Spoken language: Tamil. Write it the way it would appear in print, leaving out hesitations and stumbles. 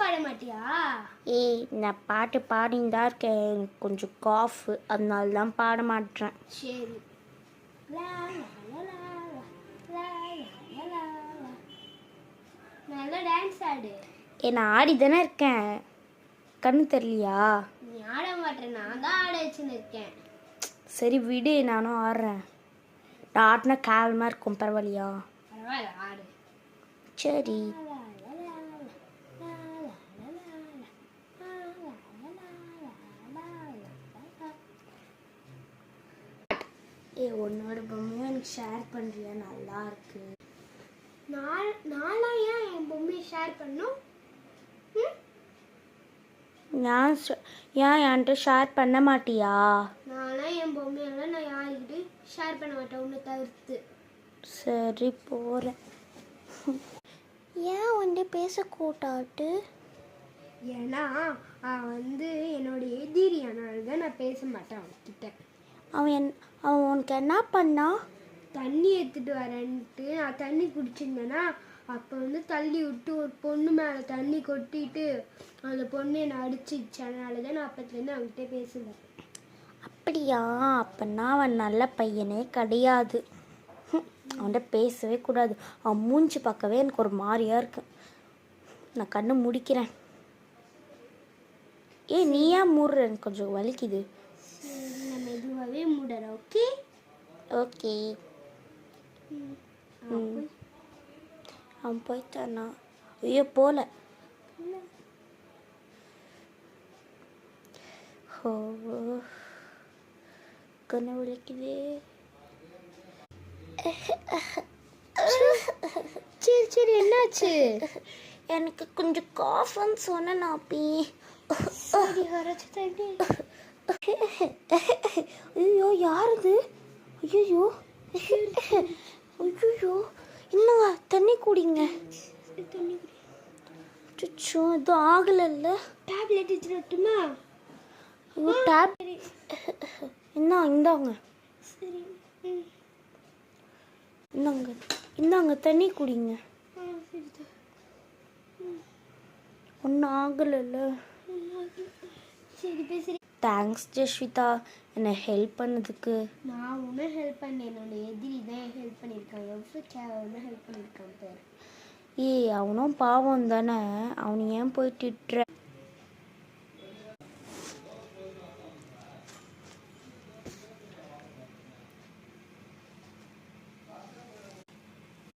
பாட மாட்டியா? ஏய், நான் பாட்டு பாடின்னு தான் இருக்கேன். எனக்கு கொஞ்சம் காஃப், அதனால தான் பாட மாட்டேன். சரி. நல்லா டான்ஸ் ஆடு. நான் ஆடி தானே இருக்கேன், கண்ணு தெரியலையா? நீ ஆட மாட்டேன், நான் தான் ஆட வச்சுன்னு இருக்கேன். சரி விடு, நானும் ஆடுறேன். நான் ஆடினா கேவலமாக இருக்கும், பரவாயில்லையா? பரவாயில்ல, ஆடு. சரி. உன்னோட பொம்மையும் எனக்கு ஷேர் பண்ணுறியா? நல்லா இருக்கு. நானும் ஏன் என் பொம்மையை ஷேர் பண்ணும்? ஏன் என்கிட்ட ஷேர் பண்ண மாட்டியா? நானும் என் பொம்மையெல்லாம் நான் யாருக்கிட்ட ஷேர் பண்ண மாட்டேன், உன்னை தவிர்த்து. சரி, போகிறேன். ஏன் வந்து பேசக்கூடாது? ஏன்னா அவன் என்னோட எதிரி, அதனால தான் நான் பேச மாட்டேன் அவன்கிட்ட. அவன் உனக்கு என்ன பண்ணா? தண்ணி எடுத்துட்டு வரேன்ட்டு நான் தண்ணி குடிச்சிருந்தேன்னா அப்போ தள்ளி விட்டு ஒரு பொண்ணு மேலே தண்ணி கொட்டிட்டு அந்த பொண்ணு என்னை அடிச்சிச்சு. அதனால தான் நான் அப்பத்துலேருந்து அவன்கிட்ட பேசுவேன். அப்படியா? அப்போனா அவன் நல்ல பையனே கிடையாது. அவன்கிட்ட பேசவே கூடாது. அவன் மூஞ்சி பார்க்கவே எனக்கு ஒரு மாதிரியா இருக்கு. நான் கண்ணு முடிக்கிறேன். நீ ஏன் மூடுற? எனக்கு கொஞ்சம் வலிக்குது. நான் மெதுவாகவே மூடுறேன். Okay okay. அவன் போயிட்டானா? ஐயோ, போல. ஓ, கண்ணு வலிக்குது. சரி சரி, என்னாச்சு? எனக்கு கொஞ்சம் காஃப்னு சொன்னேன் அப்பி. சரி, வரைச்சி தண்ணி. ஐயோ, யாருது? ஐயோ ஐயோ, இன்னுங்க தண்ணி குடிங்க. தண்ணி சுச்சோ, எதுவும் ஆகலைல்ல? டேப்லெட் வச்சுட்டுமா? ஐயோ, டேப் இந்தாங்க. சரி, இந்தாங்க தண்ணி குடிங்க. சரி. ஒன்றும் ஆகலைல்ல? சரி பேசுறேன். தேங்க்ஸ் ஜஸ்விதா, என்னை ஹெல்ப் பண்ணதுக்கு. நான் ஒன்றும் ஹெல்ப் பண்ணேன், என்னோட எதிரி தான் ஹெல்ப் பண்ணியிருக்கான். எவ்வளோ கேவலமாக ஹெல்ப் பண்ணியிருக்கான் பேர். அவனும் பாவம் தானே, அவனை ஏன் போய் திட்டுற?